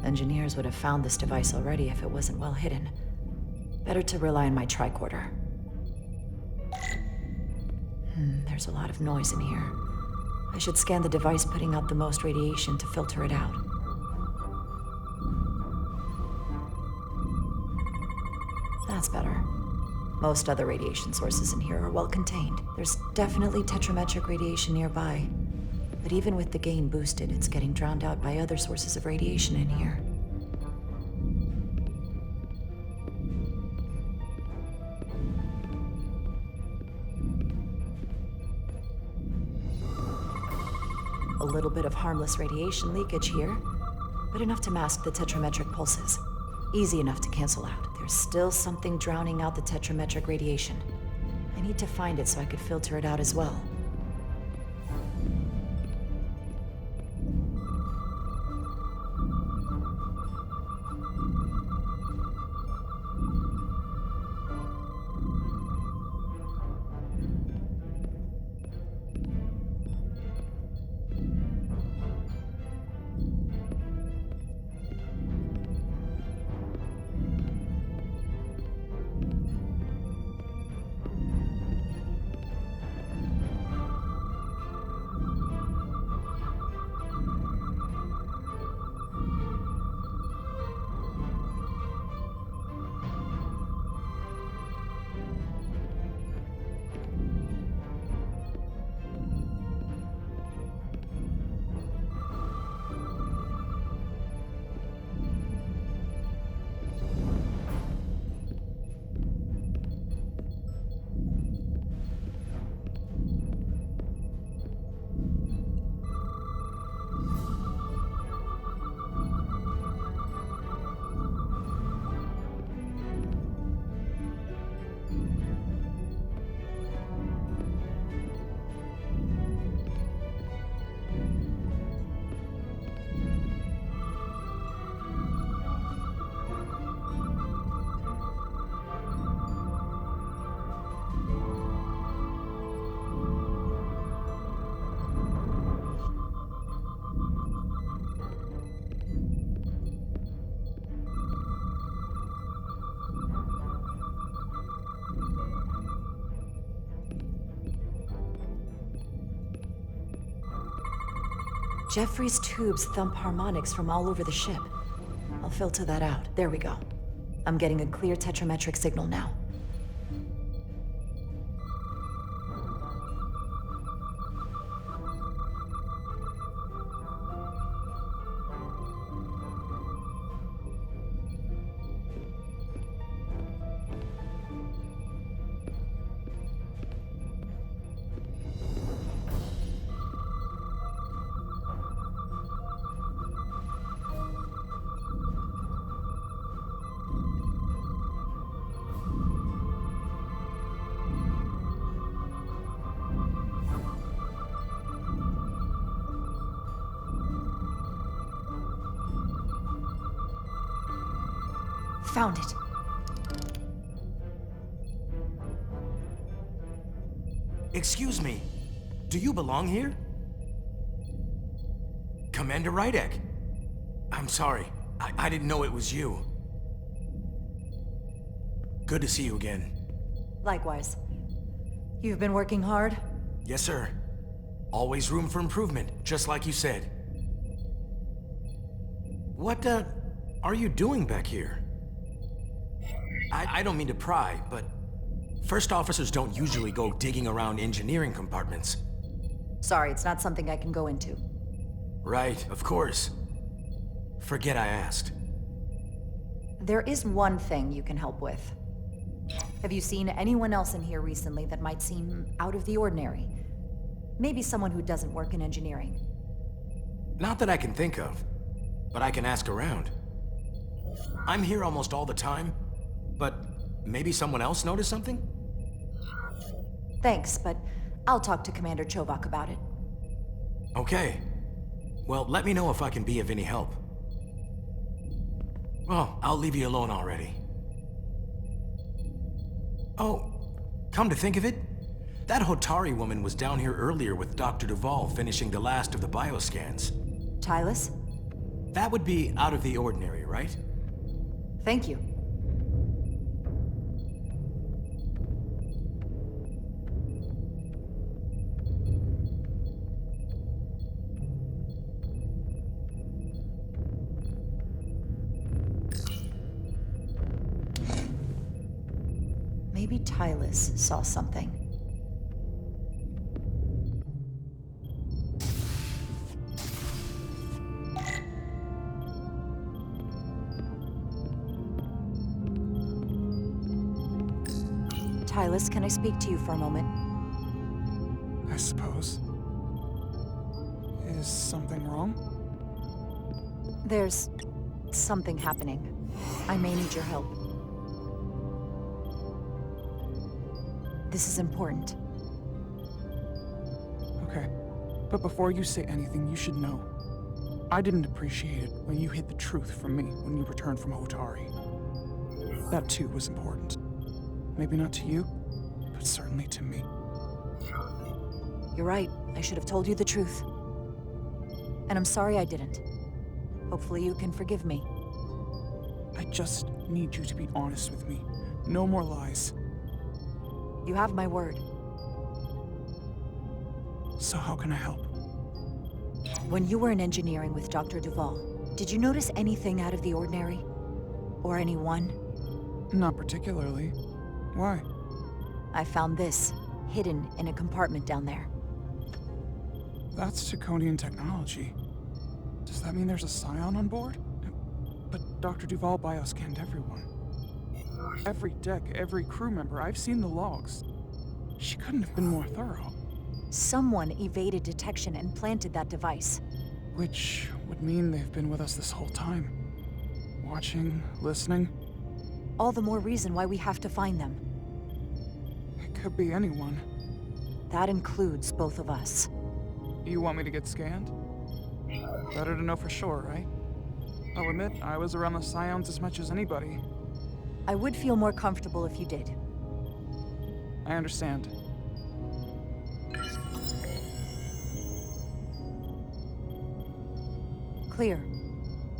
Engineers would have found this device already if it wasn't well hidden. Better to rely on my tricorder. There's a lot of noise in here. I should scan the device putting out the most radiation to filter it out. That's better. Most other radiation sources in here are well contained. There's definitely tetrametric radiation nearby. But even with the gain boosted, it's getting drowned out by other sources of radiation in here. A little bit of harmless radiation leakage here, but enough to mask the tetrametric pulses. Easy enough to cancel out. There's still something drowning out the tetrametric radiation. I need to find it so I could filter it out as well. Jeffrey's tubes thump harmonics from all over the ship. I'll filter that out. There we go. I'm getting a clear tetrametric signal now. Found it. Excuse me, do you belong here? Commander Rydek. I'm sorry, I didn't know it was you. Good to see you again. Likewise. You've been working hard? Yes, sir. Always room for improvement, just like you said. What, are you doing back here? I don't mean to pry, but first officers don't usually go digging around engineering compartments. Sorry, it's not something I can go into. Right, of course. Forget I asked. There is one thing you can help with. Have you seen anyone else in here recently that might seem out of the ordinary? Maybe someone who doesn't work in engineering. Not that I can think of, but I can ask around. I'm here almost all the time, but maybe someone else noticed something? Thanks, but I'll talk to Commander Chovak about it. Okay. Well, let me know if I can be of any help. Well, I'll leave you alone already. Oh, come to think of it, that Hotari woman was down here earlier with Dr. Duvall finishing the last of the bioscans. Tylus? That would be out of the ordinary, right? Thank you. Maybe Tylus saw something. Tylus, can I speak to you for a moment? I suppose. Is something wrong? There's something happening. I may need your help. This is important. Okay. But before you say anything, you should know. I didn't appreciate it when you hid the truth from me when you returned from Hotari. That too was important. Maybe not to you, but certainly to me. You're right. I should have told you the truth. And I'm sorry I didn't. Hopefully you can forgive me. I just need you to be honest with me. No more lies. You have my word. So how can I help? When you were in engineering with Dr. Duval, did you notice anything out of the ordinary? Or anyone? Not particularly. Why? I found this, hidden in a compartment down there. That's Draconian technology. Does that mean there's a scion on board? But Dr. Duval bioscanned everyone. Every deck, every crew member, I've seen the logs. She couldn't have been more thorough. Someone evaded detection and planted that device. Which would mean they've been with us this whole time. Watching, listening. All the more reason why we have to find them. It could be anyone. That includes both of us. You want me to get scanned? Better to know for sure, right? I'll admit, I was around the scions as much as anybody. I would feel more comfortable if you did. I understand. Clear.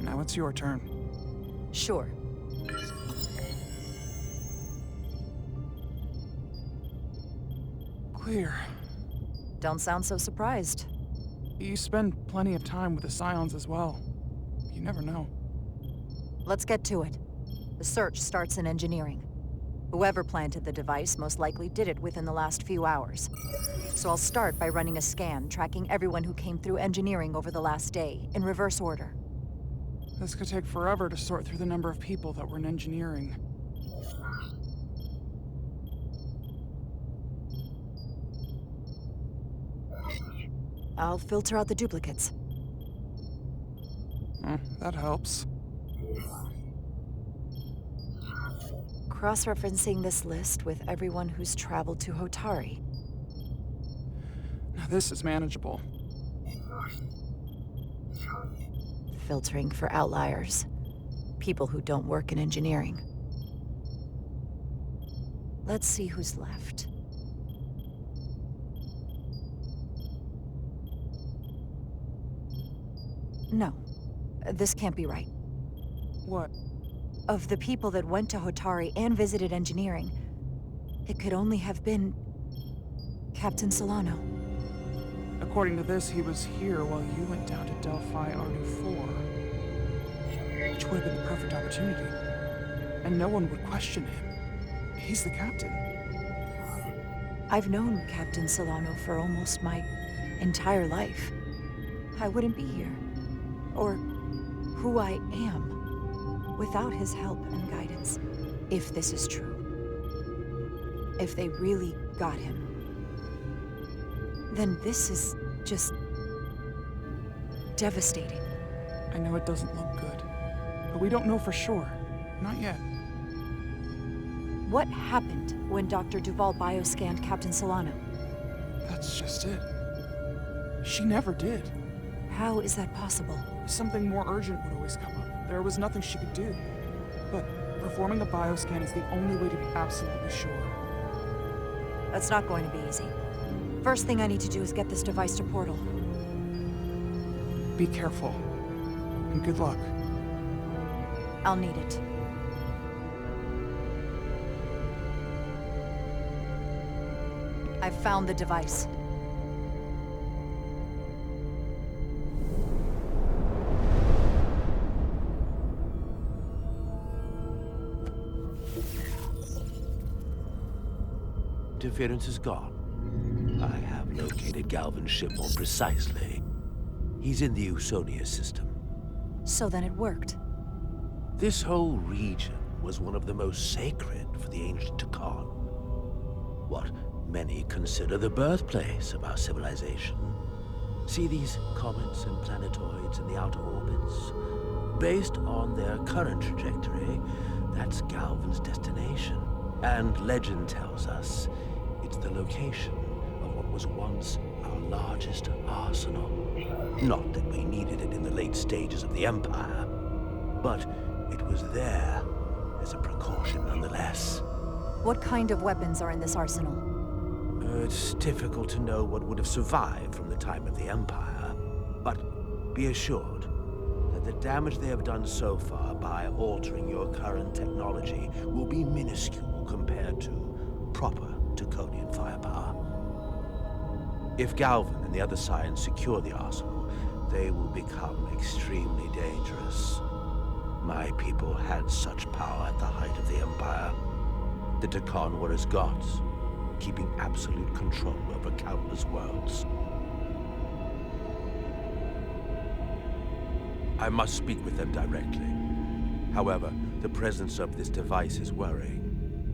Now it's your turn. Sure. Clear. Don't sound so surprised. You spend plenty of time with the scions as well. You never know. Let's get to it. The search starts in engineering. Whoever planted the device most likely did it within the last few hours. So I'll start by running a scan, tracking everyone who came through engineering over the last day, in reverse order. This could take forever to sort through the number of people that were in engineering. I'll filter out the duplicates. That helps. Cross-referencing this list with everyone who's traveled to Hotari. Now this is manageable. Filtering for outliers. People who don't work in engineering. Let's see who's left. No. This can't be right. What? Of the people that went to Hotari and visited engineering, it could only have been Captain Solano. According to this, he was here while you went down to Delphi RU4. Which would have been the perfect opportunity. And no one would question him. He's the captain. I've known Captain Solano for almost my entire life. I wouldn't be here, or who I am, without his help and guidance. If this is true, if they really got him, then this is just devastating. I know it doesn't look good, but we don't know for sure. Not yet. What happened when Dr. Duval bioscanned Captain Solano? That's just it. She never did. How is that possible? Something more urgent would always come up. There was nothing she could do. But performing a bioscan is the only way to be absolutely sure. That's not going to be easy. First thing I need to do is get this device to Portal. Be careful. And good luck. I'll need it. I've found the device. Interference is gone. I have located Galvin's ship more precisely. He's in the Usonia system. So then it worked. This whole region was one of the most sacred for the ancient Takan. What many consider the birthplace of our civilization. See these comets and planetoids in the outer orbits? Based on their current trajectory, that's Galvin's destination. And legend tells us it's the location of what was once our largest arsenal. Not that we needed it in the late stages of the Empire, but it was there as a precaution nonetheless. What kind of weapons are in this arsenal? It's difficult to know what would have survived from the time of the Empire, but be assured that the damage they have done so far by altering your current technology will be minuscule compared to proper Taconian firepower. If Galvin and the other Scions secure the arsenal, they will become extremely dangerous. My people had such power at the height of the Empire. The Takan were as gods, keeping absolute control over countless worlds. I must speak with them directly. However, the presence of this device is worrying.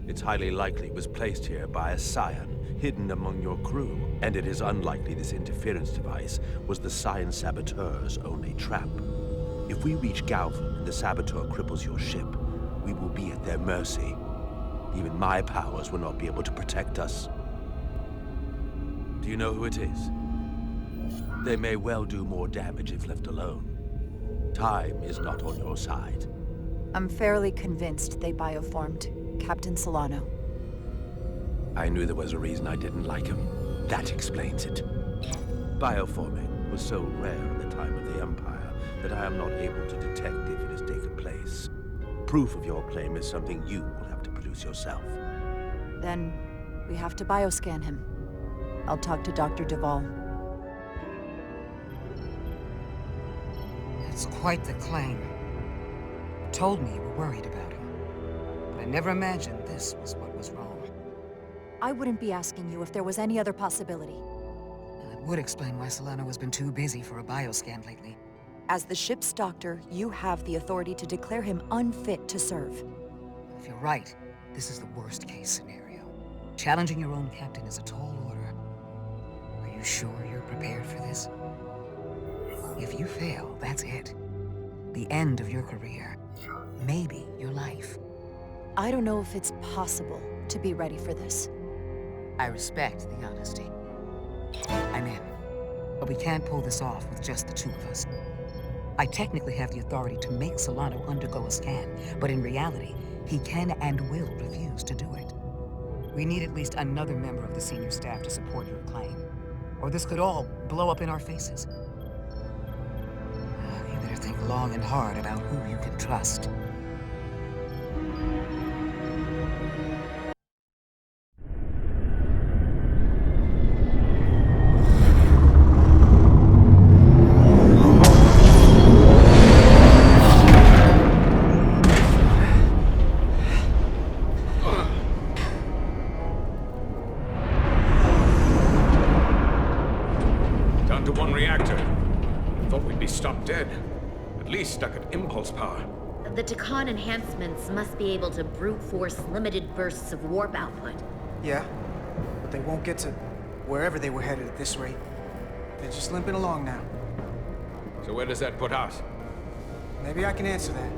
It's highly likely it was placed here by a Scion, hidden among your crew, and it is unlikely this interference device was the Scion saboteur's only trap. If we reach Galvin and the saboteur cripples your ship, we will be at their mercy. Even my powers will not be able to protect us. Do you know who it is? They may well do more damage if left alone. Time is not on your side. I'm fairly convinced they bioformed Captain Solano. I knew there was a reason I didn't like him. That explains it. Bioforming was so rare in the time of the Empire that I am not able to detect if it has taken place. Proof of your claim is something you will have to produce yourself. Then we have to bioscan him. I'll talk to Dr. Duvall. It's quite the claim. You told me you were worried about him. But I never imagined this was what was wrong. I wouldn't be asking you if there was any other possibility. And it would explain why Solano has been too busy for a bioscan lately. As the ship's doctor, you have the authority to declare him unfit to serve. If you're right, this is the worst case scenario. Challenging your own captain is a tall order. Are you sure you're prepared for this? If you fail, that's it. The end of your career. Maybe your life. I don't know if it's possible to be ready for this. I respect the honesty. I'm in. But we can't pull this off with just the two of us. I technically have the authority to make Solano undergo a scan, but in reality, he can and will refuse to do it. We need at least another member of the senior staff to support your claim, or this could all blow up in our faces. You better think long and hard about who you can trust. Down to one reactor. Thought we'd be stopped dead. At least stuck at impulse power. The Takan enhancements must be able to brute force limited bursts of warp output. Yeah, but they won't get to wherever they were headed at this rate. They're just limping along now. So where does that put us? Maybe I can answer that.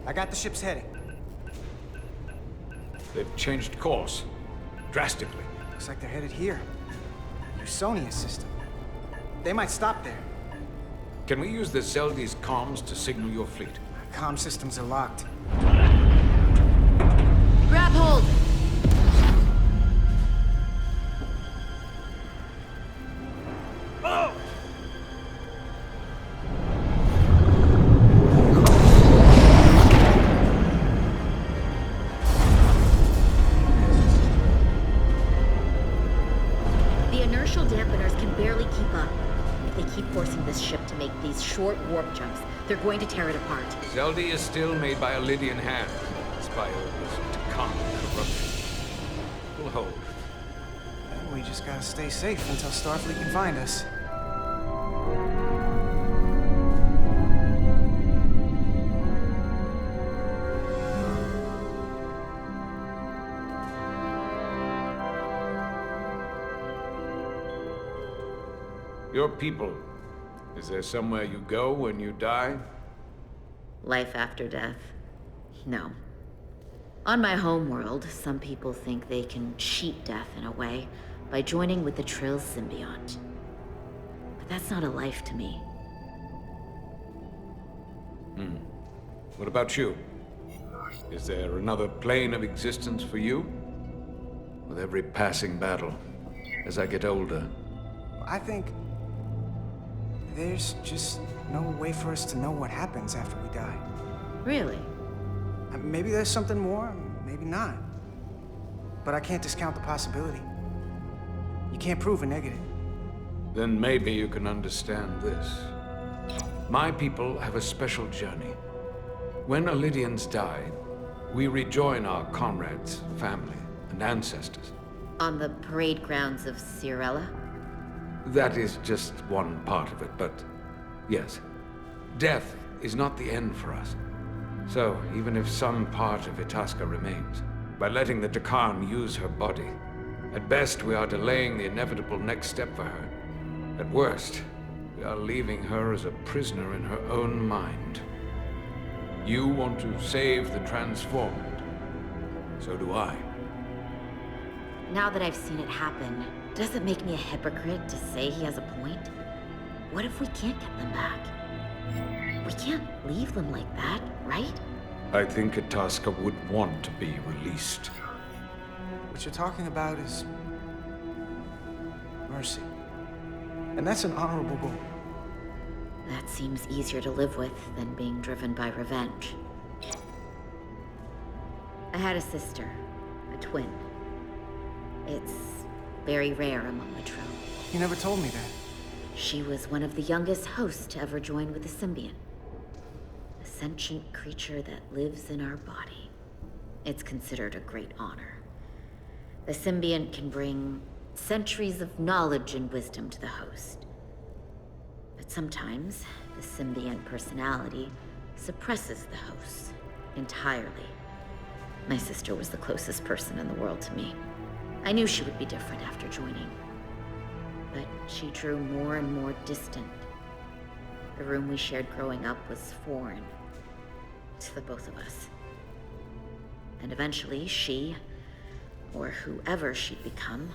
I got the ship's heading. They've changed course. Drastically. Looks like they're headed here. Usonia's system. They might stop there. Can we use the Zeldy's comms to signal your fleet? Comm systems are locked. Grab hold! The inertial dampeners can barely keep up. If they keep forcing this ship to make these short warp jumps, they're going to tear it apart. Zeldy is still made by a Lydian hand, despite all this Takan corruption. We'll hold. And we just gotta stay safe until Starfleet can find us. Your people. Is there somewhere you go when you die? Life after death? No. On my homeworld, some people think they can cheat death in a way by joining with the Trill symbiont. But that's not a life to me. What about you? Is there another plane of existence for you? With every passing battle, as I get older, I think there's just no way for us to know what happens after we die. Really? Maybe there's something more, maybe not. But I can't discount the possibility. You can't prove a negative. then maybe you can understand this. My people have a special journey. When Lydians die, we rejoin our comrades, family, and ancestors. On the parade grounds of Cirella? That is just one part of it, but yes. Death is not the end for us. So, even if some part of Itasca remains, by letting the Takan use her body, at best we are delaying the inevitable next step for her. At worst, we are leaving her as a prisoner in her own mind. You want to save the transformed. So do I. Now that I've seen it happen, does it make me a hypocrite to say he has a point? What if we can't get them back? We can't leave them like that, right? I think Itasca would want to be released. What you're talking about is mercy. And that's an honorable goal. That seems easier to live with than being driven by revenge. I had a sister, a twin. It's very rare among the Trill. You never told me that. She was one of the youngest hosts to ever join with the symbiont. A sentient creature that lives in our body. It's considered a great honor. The symbiont can bring centuries of knowledge and wisdom to the host. But sometimes, the symbiont personality suppresses the host entirely. My sister was the closest person in the world to me. I knew she would be different after joining. But she drew more and more distant. The room we shared growing up was foreign to the both of us. And eventually she, or whoever she'd become,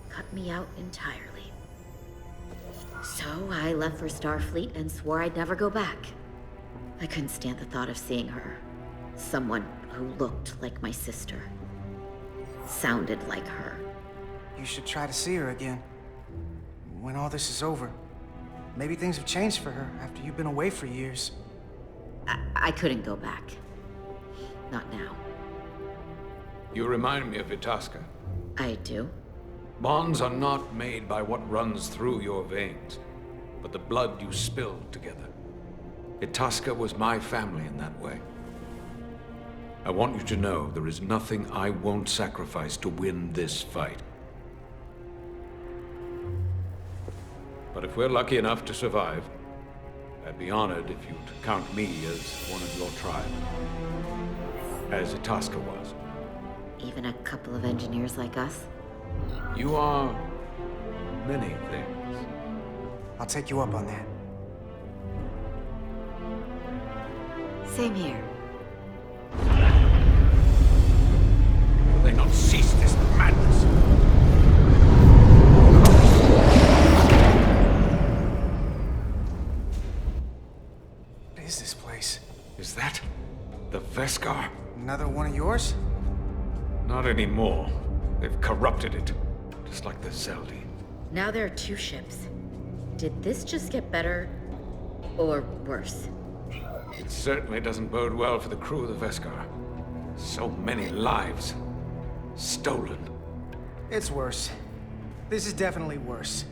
cut me out entirely. So I left for Starfleet and swore I'd never go back. I couldn't stand the thought of seeing her. Someone who looked like my sister. Sounded like her. You should try to see her again. When all this is over. Maybe things have changed for her after you've been away for years. I couldn't go back. Not now. You remind me of Itasca. I do? Bonds are not made by what runs through your veins, but the blood you spill together. Itasca was my family in that way. I want you to know there is nothing I won't sacrifice to win this fight. But if we're lucky enough to survive, I'd be honored if you'd count me as one of your tribe. As Itasca was. Even a couple of engineers like us? You are many things. I'll take you up on that. Same here. they not cease this madness? What is this place? Is that the Veskar? Another one of yours? Not anymore. They've corrupted it, just like the Zeldi. Now there are 2 ships. Did this just get better or worse? It certainly doesn't bode well for the crew of the Veskar. So many lives stolen. It's worse. This is definitely worse.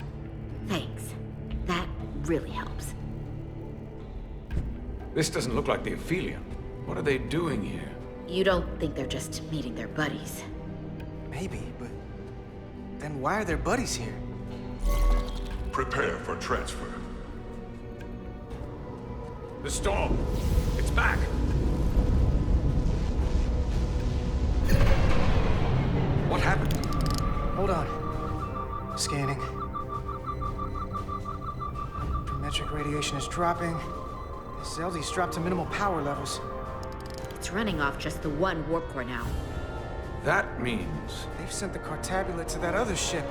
Thanks. That really helps. This doesn't look like the Ophelia. What are they doing here? You don't think they're just meeting their buddies? Maybe, but then why are their buddies here? Prepare for transfer. The storm! It's back! What happened? Hold on. Scanning. Metric radiation is dropping. Zeldi's dropped to minimal power levels. It's running off just the 1 warp core now. That means... They've sent the Cartabulate to that other ship.